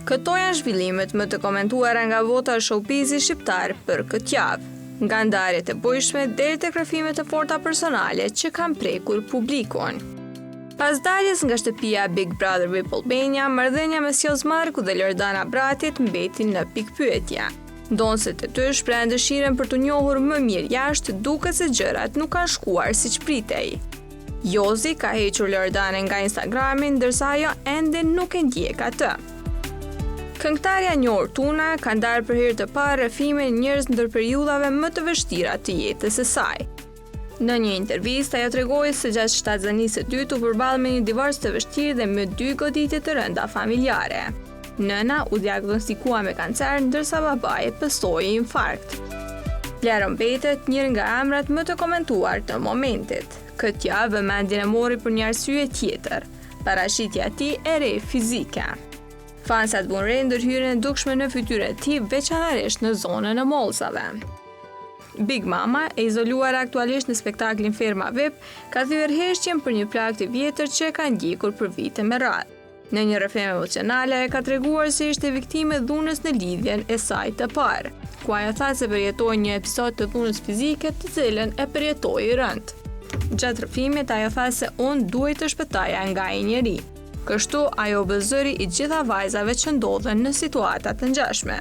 Këto janë zhvillimet më të komentuara nga bota e showbizit shqiptar për këtë javë, nga ndarjet e bujshme deri tek rrëfimet e forta personale që kanë prekur publikun. Pas daljes nga shtëpia Big Brother VIP Albania, marrëdhënia mes Josmarku dhe Lordana Bratit mbeti në pikpyetje. Ndonësit e tyre shprehen dëshirën për të njohur më mirë jashtë, duket se gjërat nuk kanë shkuar siç pritej. Jozi ka hequr Lordanën nga Instagrami, ndërsa ajo ende nuk e ndjek atë. Këngëtarja e njohur Tuna ka ndarë për herë të parë rrëfime njerëz ndër periudhave më të vështira të jetës së saj. Në një intervistë ajo tregoi se gjatë shtatzanisë së dytë u përball me një divorc të vështirë dhe me 2 goditje të rënda familjare. Nëna u diagnostikua me kancer, ndërsa babai pësoi infarkt. Lero mbetet njëri nga emrat më të komentuar të momentit. Këtë javë vëmendjen e mori për një arsye tjetër, parashitja e tij e re fizike. Fansat vënë re ndërhyrjen e dukshme në fytyrën e tij, veçanërisht në zonën e mollsave. Big Mama, e izoluar aktualisht në spektaklin Ferma VIP, ka thyer heshtjen për një plagë të vjetër që ka ndjekur për vite me radhë. Në një rrëfim emocionale ka treguar se ishte viktime dhunës në lidhjen e saj të parë, ku ajo tha se përjetoi një episod të dhunës fizike të cilën e përjetoi rënd. Gjatë rrëfimit ajo tha se unë duhej të shpëtaja nga ai njeri. Kështu ajo u bë zëri i gjitha vajzave që ndodhen në situata të ngjashme.